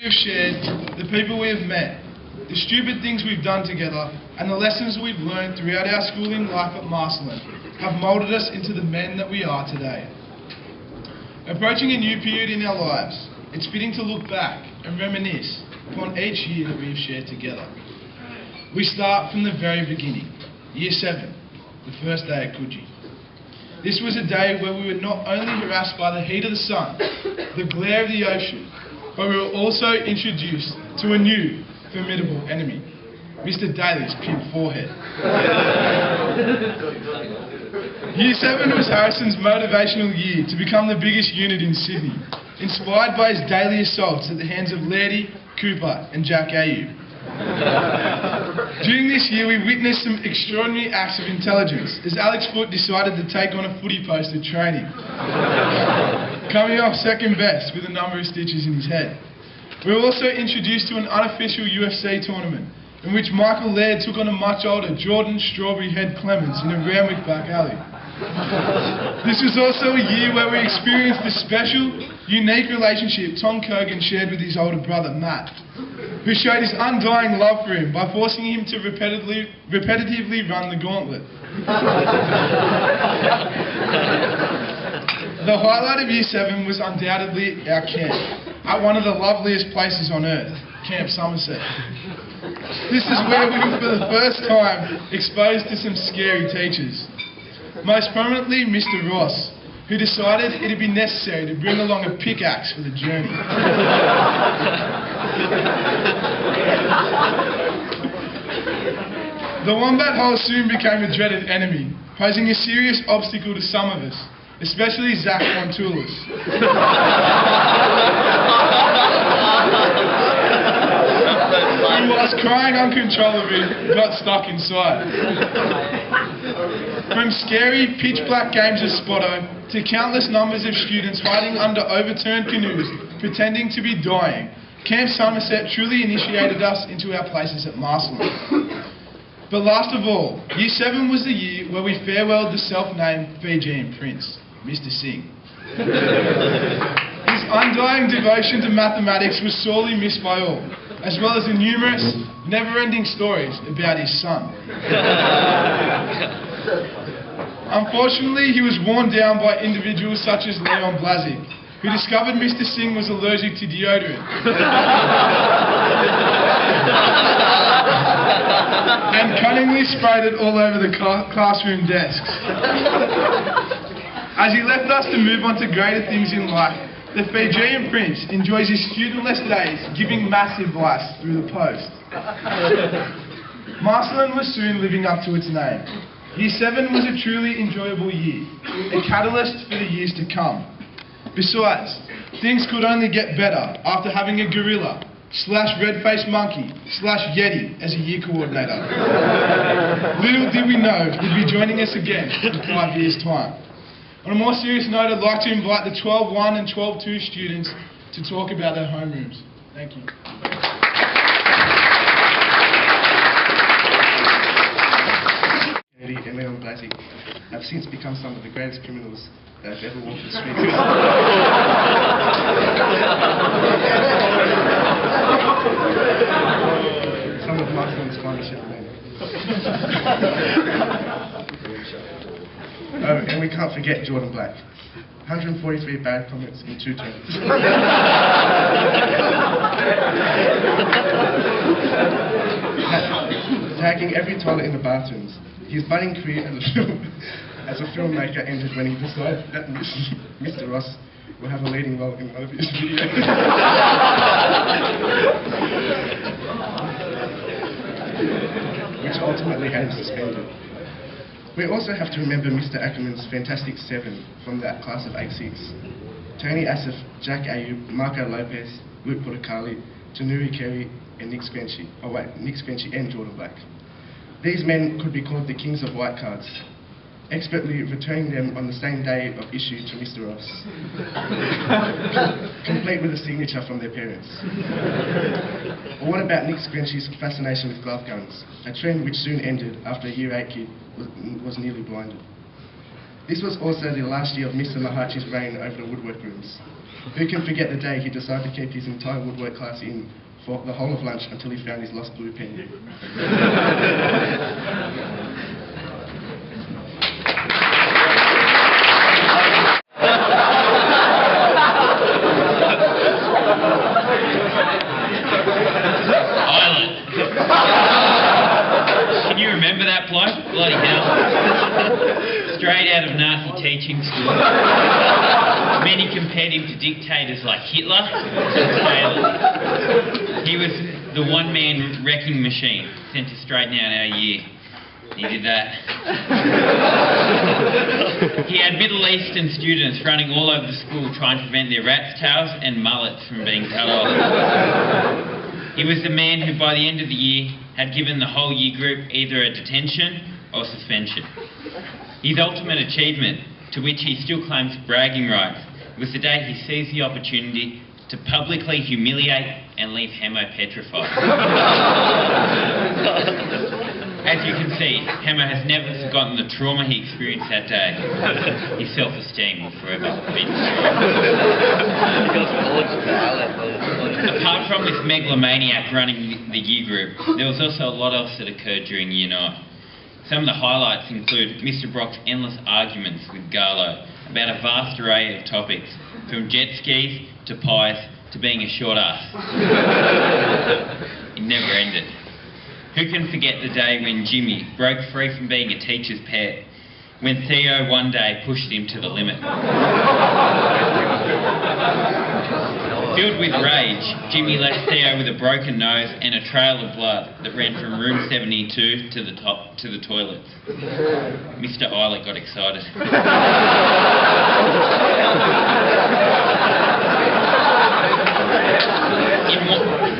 We have shared, the people we have met, the stupid things we've done together, and the lessons we've learned throughout our schooling life at Marcelin have moulded us into the men that we are today. Approaching a new period in our lives, it's fitting to look back and reminisce upon each year that we have shared together. We start from the very beginning, Year 7, the first day at Coogee. This was a day where we were not only harassed by the heat of the sun, the glare of the ocean, but we were also introduced to a new, formidable enemy, Mr. Daly's pink forehead. Year 7 was Harrison's motivational year to become the biggest unit in Sydney, inspired by his daily assaults at the hands of Lairdy, Cooper and Jack Ayub. During this year we witnessed some extraordinary acts of intelligence as Alex Foote decided to take on a footy post at training, coming off second best with a number of stitches in his head. We were also introduced to an unofficial UFC tournament in which Michael Laird took on a much older Jordan Strawberry Head Clemens in a Randwick back alley. This was also a year where we experienced the special, unique relationship Tom Kogan shared with his older brother Matt, who showed his undying love for him by forcing him to repetitively run the gauntlet. The highlight of Year 7 was undoubtedly our camp, at one of the loveliest places on earth, Camp Somerset. This is where we were for the first time exposed to some scary teachers. Most prominently Mr. Ross, who decided it would be necessary to bring along a pickaxe for the journey. The wombat hole soon became a dreaded enemy, posing a serious obstacle to some of us, especially Zach Montoulis, who was crying uncontrollably, got stuck inside. From scary, pitch-black games of Spotto to countless numbers of students hiding under overturned canoes, pretending to be dying, Camp Somerset truly initiated us into our places at Marcelin. But last of all, Year 7 was the year where we farewelled the self-named Fijian prince, Mr. Singh. His undying devotion to mathematics was sorely missed by all, as well as the numerous, never-ending stories about his son. Unfortunately, he was worn down by individuals such as Leon Blazic, who discovered Mr. Singh was allergic to deodorant and cunningly sprayed it all over the classroom desks. As he left us to move on to greater things in life, the Fijian prince enjoys his studentless days giving maths advice through the post. Marcelin was soon living up to its name. Year 7 was a truly enjoyable year, a catalyst for the years to come. Besides, things could only get better after having a gorilla / red-faced monkey / yeti as a year coordinator. Little did we know he'd be joining us again in 5 years' time. On a more serious note, I'd like to invite the 12-1 and 12-2 students to talk about their homerooms. Thank you. And Leon Blazic have since become some of the greatest criminals that have ever walked the streets. Some of Marcelin's finest young men. Oh, and we can't forget Jordan Black. 143 bad comments in 2 terms. Tagging every toilet in the bathrooms. His budding career as a filmmaker ended when he decided that Mr. Ross will have a leading role in one of his videos. Which ultimately had him suspended. We also have to remember Mr. Ackerman's Fantastic 7 from that class of 86. Tony Asif, Jack Ayub, Marco Lopez, Luke Putakali, Tanuri Kerry, and Nick Squenchy and Jordan Black. These men could be called the kings of white cards, expertly returning them on the same day of issue to Mr. Ross, complete with a signature from their parents. Or what about Nick Squenchy's fascination with glove guns, a trend which soon ended after a Year 8 kid was nearly blinded. This was also the last year of Mr. Mahachi's reign over the woodwork rooms. Who can forget the day he decided to keep his entire woodwork class in for the whole of lunch until he found his lost blue pen? Can you remember that bloke? Bloody hell. Straight out of Nazi teaching school. Many compared him to dictators like Hitler. He was the one-man wrecking machine sent to straighten out our year. He did that. He had Middle Eastern students running all over the school trying to prevent their rat's tails and mullets from being cut off. He was the man who, by the end of the year, had given the whole year group either a detention or suspension. His ultimate achievement, to which he still claims bragging rights, was the day he seized the opportunity to publicly humiliate and leave Hemo petrified. As you can see, Hemo has never forgotten the trauma he experienced that day. His self-esteem will forever be destroyed. Apart from this megalomaniac running the year group, there was also a lot else that occurred during Year 9. Some of the highlights include Mr. Brock's endless arguments with Garlo about a vast array of topics, from jet skis to pies to being a short ass. It never ended. Who can forget the day when Jimmy broke free from being a teacher's pet, when Theo one day pushed him to the limit? Filled with rage, Jimmy left Theo with a broken nose and a trail of blood that ran from room 72 to the toilets. Mr. Eilert got excited.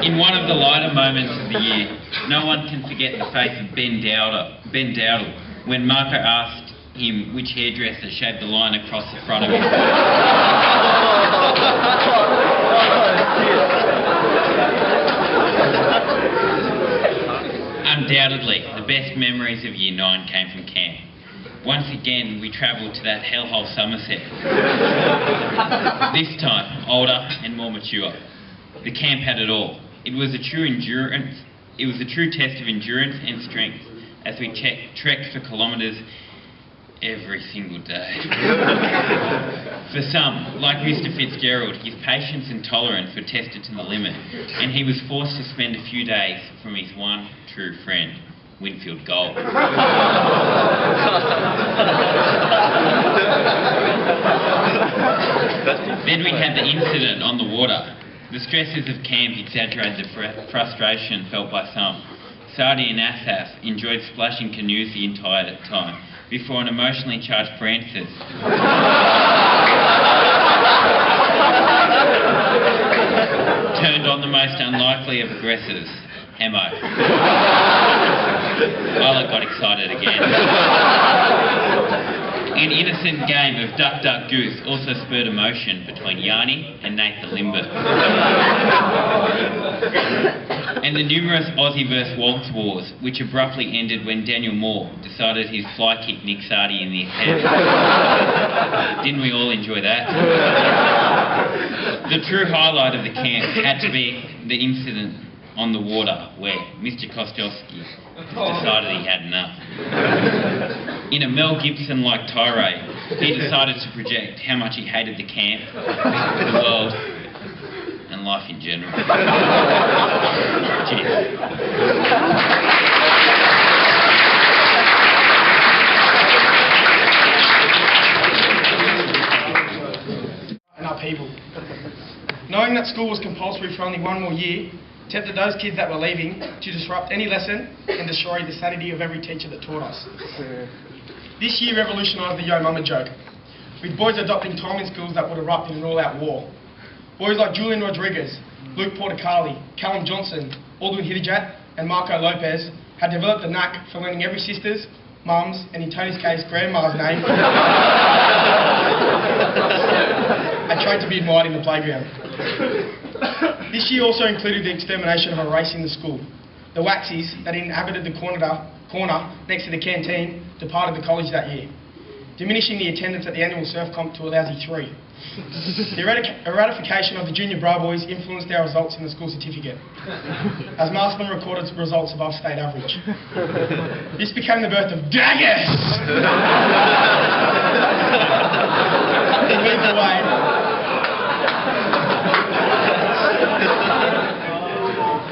In one of the lighter moments of the year, no one can forget the face of Ben Dowdle, when Marco asked him which hairdresser shaved the line across the front of him. Undoubtedly, the best memories of Year 9 came from camp. Once again, we travelled to that hellhole Somerset. This time, older and more mature. The camp had it all. It was a true test of endurance and strength as we trekked for kilometres every single day. For some, like Mr. Fitzgerald, his patience and tolerance were tested to the limit, and he was forced to spend a few days from his one true friend, Winfield Gold. Then we had the incident on the water. The stresses of camp exaggerated the frustration felt by some. Sadi and Asaf enjoyed splashing canoes the entire time, before an emotionally charged Francis turned on the most unlikely of aggressors, Hemo. Isla got excited again. An innocent game of Duck Duck Goose also spurred emotion between Yanni and Nathan Limber. And the numerous Aussie vs Waltz wars, which abruptly ended when Daniel Moore decided he'd fly kick Nick Sardi in the head. Didn't we all enjoy that? The true highlight of the camp had to be the incident on the water where Mr. Kostelski decided he had enough. In a Mel Gibson-like tirade, he decided to project how much he hated the camp, the world, and life in general. Cheers. And our people. Knowing that school was compulsory for only one more year, tempted those kids that were leaving to disrupt any lesson and destroy the sanity of every teacher that taught us. This year revolutionised the Yo Mama joke, with boys adopting time in schools that would erupt in an all-out war. Boys like Julian Rodriguez, Luke Portacali, Callum Johnson, Aldwin Hidijat and Marco Lopez had developed a knack for learning every sister's, mum's and in Tony's case, grandma's name and tried to be admired in the playground. This year also included the extermination of a race in the school. The Waxies that inhabited the corner next to the canteen departed the college that year, diminishing the attendance at the annual surf comp to a lousy 3. The eradication of the junior bra boys influenced our results in the school certificate, as Marsden recorded results above state average. This became the birth of Daggers!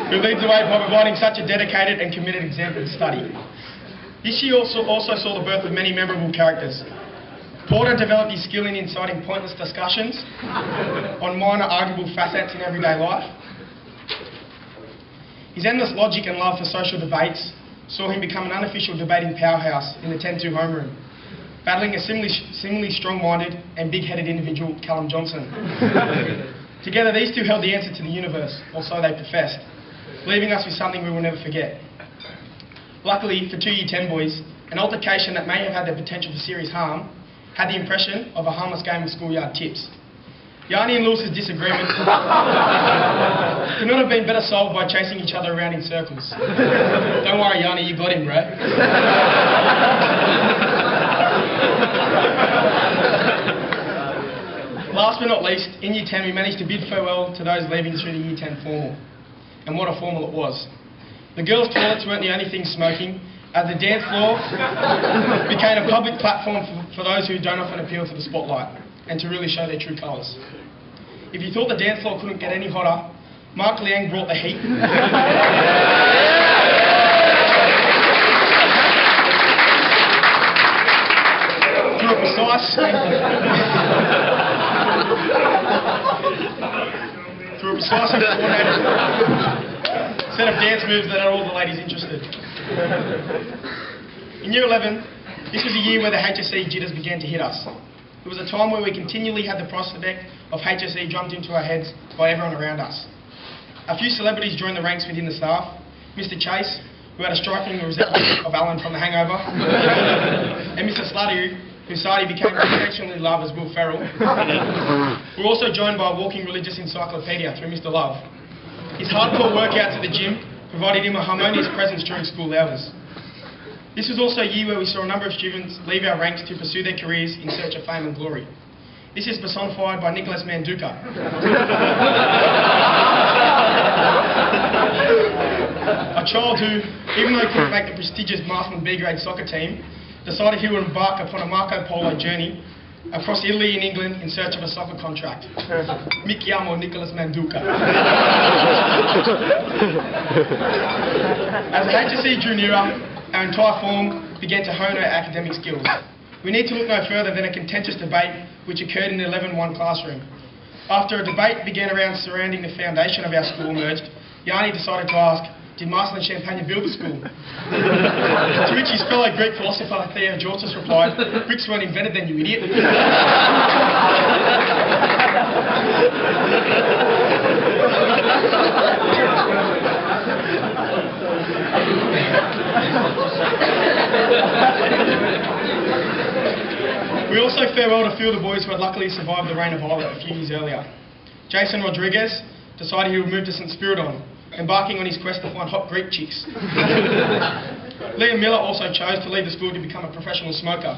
Who leads the way by providing such a dedicated and committed example to study. This year also saw the birth of many memorable characters. Porter developed his skill in inciting pointless discussions on minor arguable facets in everyday life. His endless logic and love for social debates saw him become an unofficial debating powerhouse in the 10-2 homeroom, battling a similarly strong-minded and big-headed individual, Callum Johnson. Together, these two held the answer to the universe, or so they professed, leaving us with something we will never forget. Luckily, for 2 Year 10 boys, an altercation that may have had the potential for serious harm had the impression of a harmless game of schoolyard tips. Yanni and Lewis's disagreement could not have been better solved by chasing each other around in circles. Don't worry, Yanni, you got him, bro. Last but not least, in Year 10 we managed to bid farewell to those leaving through the Year 10 formal. And what a formal it was. The girls' toilets weren't the only thing smoking, as the dance floor became a public platform for those who don't often appeal to the spotlight and to really show their true colours. If you thought the dance floor couldn't get any hotter, Mark Liang brought the heat. Through a precise and coordinated set of dance moves that had all the ladies interested. In Year 11, this was a year where the HSE jitters began to hit us. It was a time where we continually had the prospect of HSE drummed into our heads by everyone around us. A few celebrities joined the ranks within the staff. Mr. Chase, who had a striking resemblance of Alan from The Hangover, and Mr. Slutty, whose side he became affectionately loved as Will Ferrell. We were also joined by a walking religious encyclopedia through Mr. Love. His hardcore workouts at the gym provided him a harmonious presence during school hours. This was also a year where we saw a number of students leave our ranks to pursue their careers in search of fame and glory. This is personified by Nicholas Manduka. A child who, even though he couldn't make the prestigious Marsden B-grade soccer team, decided he would embark upon a Marco Polo journey across Italy and England in search of a soccer contract. Mi chiamo Nicholas Manduka. As the HSE drew nearer, our entire form began to hone our academic skills. We need to look no further than a contentious debate which occurred in the 11-1 classroom. After a debate began around surrounding the foundation of our school emerged, Yanni decided to ask, did Marsden and Champagne build the school? To which his fellow Greek philosopher Theo Georgios replied, bricks weren't invented then, you idiot. We also farewelled a few of the boys who had luckily survived the reign of Violet a few years earlier. Jason Rodriguez decided he would move to St. Spiridon, embarking on his quest to find hot Greek chicks. Liam Miller also chose to leave the school to become a professional smoker.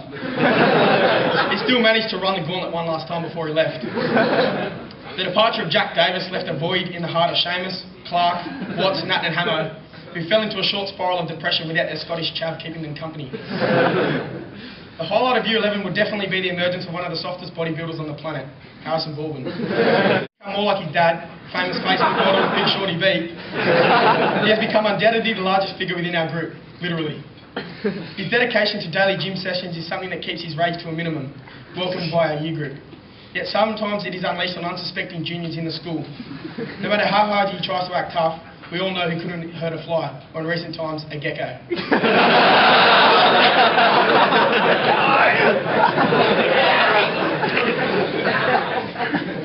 He still managed to run the gauntlet one last time before he left. The departure of Jack Davis left a void in the heart of Seamus, Clark, Watts, Nat and Hamo, who fell into a short spiral of depression without their Scottish chav keeping them company. The highlight of Year 11 would definitely be the emergence of one of the softest bodybuilders on the planet, Harrison Baldwin. More like his dad, famous Facebook model Big Shorty B, he has become undoubtedly the largest figure within our group, literally. His dedication to daily gym sessions is something that keeps his rage to a minimum, welcomed by our year group. Yet sometimes it is unleashed on unsuspecting juniors in the school. No matter how hard he tries to act tough, we all know he couldn't hurt a fly, or in recent times, a gecko.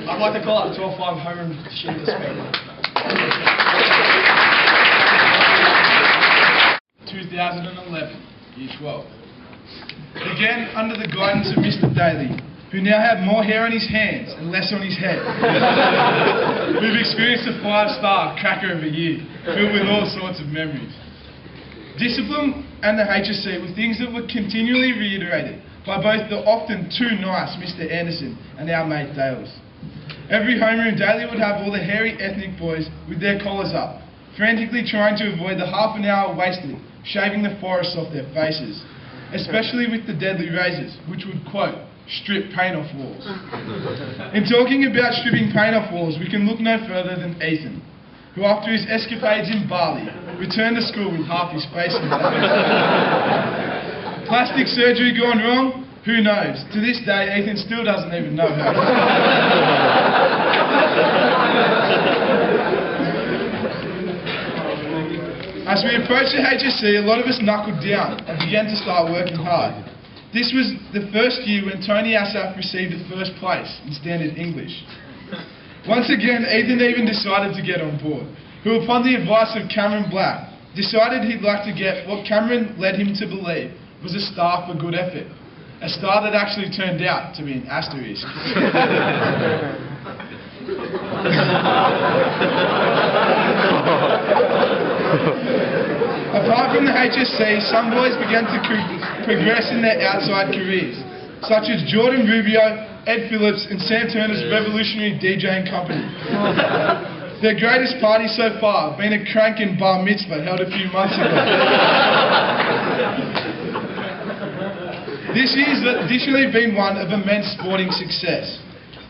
I'd like to call up 12-5 home shit to speak. 2011, Year 12. Began under the guidance of Mr. Daly, who now had more hair on his hands and less on his head. We've experienced a 5-star cracker of a year, filled with all sorts of memories. Discipline and the HSC were things that were continually reiterated by both the often too nice Mr. Anderson and our mate Dales. Every homeroom daily would have all the hairy ethnic boys with their collars up, frantically trying to avoid the half an hour wasted shaving the forests off their faces, especially with the deadly razors, which would, quote, strip paint off walls. In talking about stripping paint off walls, we can look no further than Ethan, who after his escapades in Bali, returned to school with half his face intact. Plastic surgery gone wrong? Who knows? To this day, Ethan still doesn't even know how. As we approached the HSC, a lot of us knuckled down and began to start working hard. This was the first year when Tony Asaf received the first place in Standard English. Once again, Ethan even decided to get on board, who upon the advice of Cameron Black, decided he'd like to get what Cameron led him to believe was a star for good effort. A star that actually turned out to be an asterisk. Apart from the HSC, some boys began to progress in their outside careers, such as Jordan Rubio, Ed Phillips and Sam Turner's revolutionary DJing company. Their greatest party so far being a crankin' bar mitzvah held a few months ago. This year's additionally been one of immense sporting success.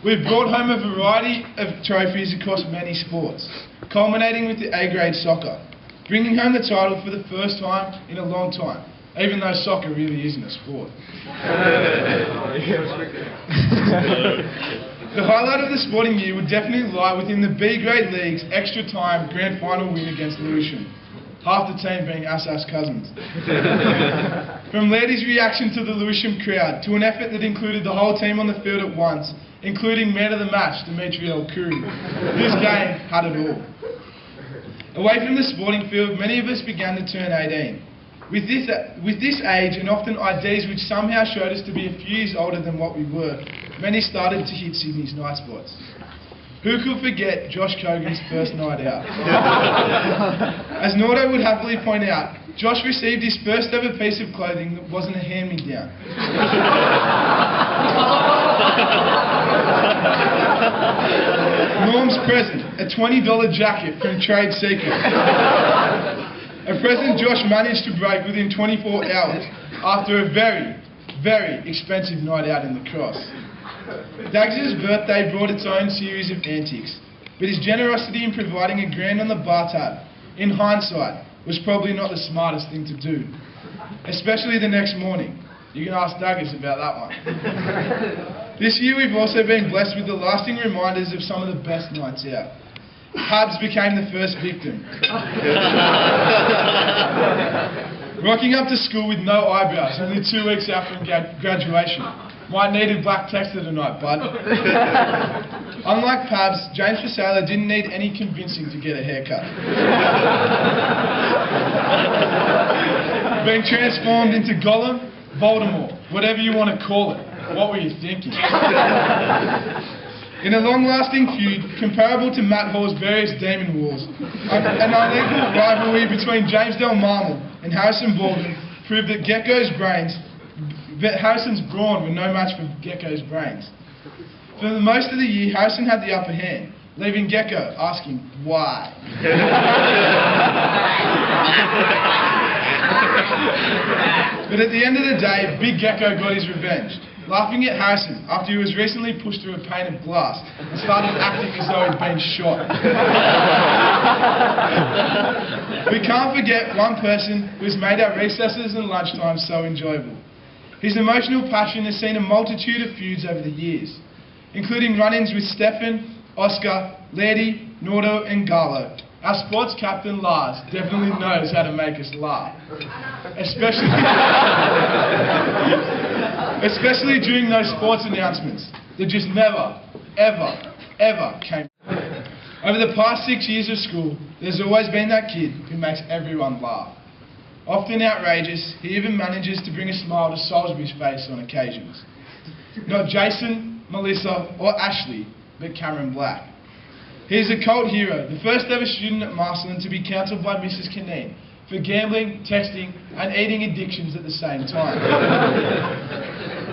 We've brought home a variety of trophies across many sports, culminating with the A-grade soccer, bringing home the title for the first time in a long time, even though soccer really isn't a sport. The highlight of the sporting year would definitely lie within the B-grade league's extra time grand final win against Lewisham, half the team being Asaf's cousins. From Lady's reaction to the Lewisham crowd to an effort that included the whole team on the field at once, including man of the match, Dimitri El-Khoury. This game had it all. Away from the sporting field, many of us began to turn 18. With this age and often IDs which somehow showed us to be a few years older than what we were, many started to hit Sydney's night spots. Who could forget Josh Cogan's first night out? As Nordo would happily point out, Josh received his first ever piece of clothing that wasn't a hand-me-down. Norm's present, a $20 jacket from Trade Secret. A present Josh managed to break within 24 hours after a very, very expensive night out in the Cross. Dags' birthday brought its own series of antics, but his generosity in providing a grand on the bar tab, in hindsight, was probably not the smartest thing to do. Especially the next morning. You can ask Daggers about that one. This year we've also been blessed with the lasting reminders of some of the best nights out. Pabs became the first victim. Rocking up to school with no eyebrows, only 2 weeks out from graduation. Might need a black texter tonight, bud. Unlike Pabs, James Fasala didn't need any convincing to get a haircut. Being transformed into Gollum, Voldemort, whatever you want to call it. What were you thinking? In a long-lasting feud, comparable to Matt Hall's various Demon Wars, an unequal rivalry between James Del Marmol and Harrison Baldwin proved that Harrison's brawn were no match for Gecko's brains. For the most of the year, Harrison had the upper hand, leaving Gecko asking why. But at the end of the day, Big Gecko got his revenge, laughing at Harrison after he was recently pushed through a pane of glass and started acting as though he'd been shot. We can't forget one person who's made our recesses and lunchtimes so enjoyable. His emotional passion has seen a multitude of feuds over the years, including run-ins with Stefan, Oscar, Laddie, Nordo and Garlo. Our sports captain, Lars, definitely knows how to make us laugh. Especially during those sports announcements that just never, ever, ever came. Over the past 6 years of school, there's always been that kid who makes everyone laugh. Often outrageous, he even manages to bring a smile to Salisbury's face on occasions. Not Jason, Melissa or Ashley, but Cameron Black. He is a cult hero, the first ever student at Marsland to be counselled by Mrs. Caneen for gambling, texting and eating addictions at the same time.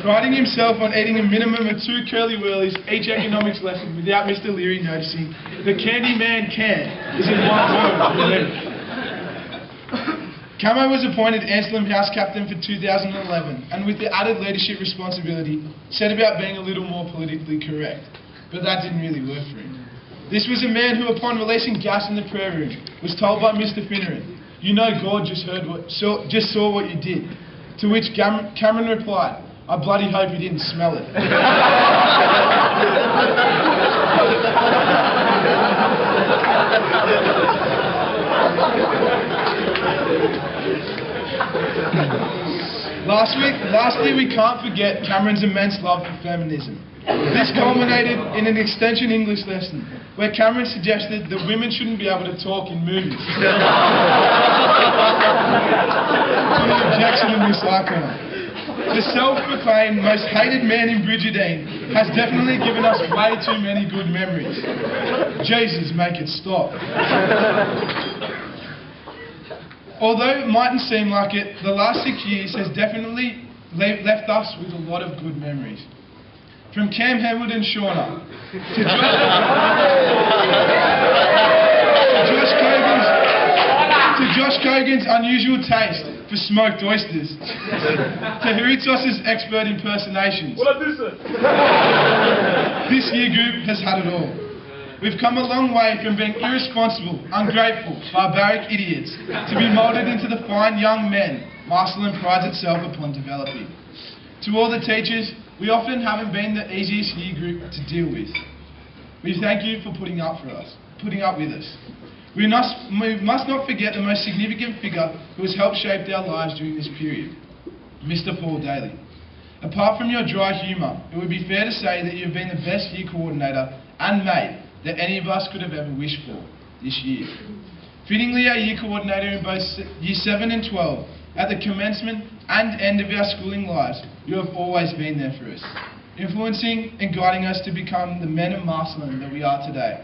priding himself on eating a minimum of 2 curly whirlies each economics lesson without Mr. Leary noticing, the Candy Man can is in one word. Camo was appointed Anselm House Captain for 2011 and with the added leadership responsibility set about being a little more politically correct. But that didn't really work for him. This was a man who upon releasing gas in the prayer room was told by Mr. Finneran, "You know God just saw what you did." To which Cameron replied, "I bloody hope he didn't smell it." Lastly, we can't forget Cameron's immense love for feminism. This culminated in an extension English lesson where Cameron suggested that women shouldn't be able to talk in movies. Objection to Miss Icon. The self-proclaimed most hated man in Bridgetine has definitely given us way too many good memories. Jesus, make it stop. Although it mightn't seem like it, the last 6 years has definitely left us with a lot of good memories. From Cam Hamwood and Shauna to Josh Kogan's unusual taste for smoked oysters, to Haritzos's expert impersonations. This year group has had it all. We've come a long way from being irresponsible, ungrateful, barbaric idiots to be moulded into the fine young men Marcelin prides itself upon developing. To all the teachers, we often haven't been the easiest year group to deal with. We thank you for putting up with us. We must not forget the most significant figure who has helped shape our lives during this period, Mr. Paul Daly. Apart from your dry humour, it would be fair to say that you've been the best year coordinator and mate that any of us could have ever wished for this year. Fittingly, our year coordinator in both Year 7 and 12, at the commencement and end of our schooling lives, you have always been there for us, influencing and guiding us to become the men of Marcelin that we are today.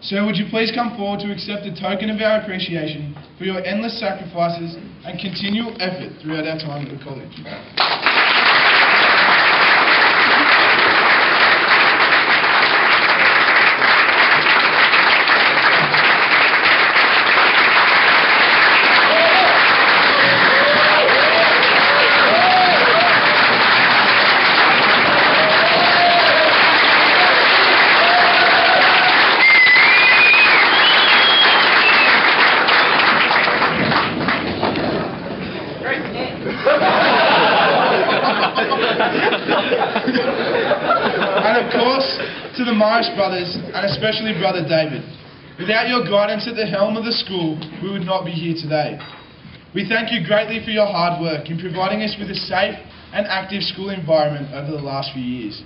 So would you please come forward to accept a token of our appreciation for your endless sacrifices and continual effort throughout our time at the college. And of course, to the Morris brothers, and especially Brother David. Without your guidance at the helm of the school, we would not be here today. We thank you greatly for your hard work in providing us with a safe and active school environment over the last few years.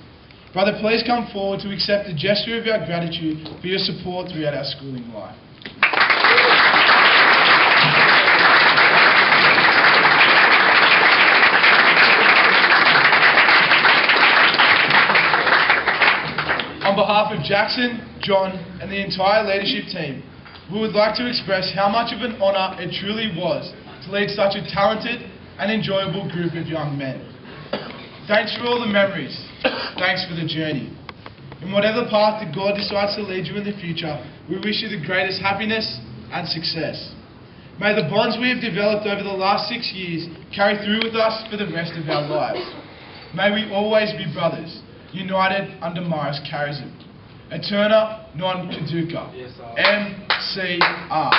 Brother, please come forward to accept a gesture of our gratitude for your support throughout our schooling life. On behalf of Jackson, John and the entire leadership team, we would like to express how much of an honour it truly was to lead such a talented and enjoyable group of young men. Thanks for all the memories. Thanks for the journey. In whatever path that God decides to lead you in the future, we wish you the greatest happiness and success. May the bonds we have developed over the last 6 years carry through with us for the rest of our lives. May we always be brothers, united under Morris charism. Eterna non caduca. MCR.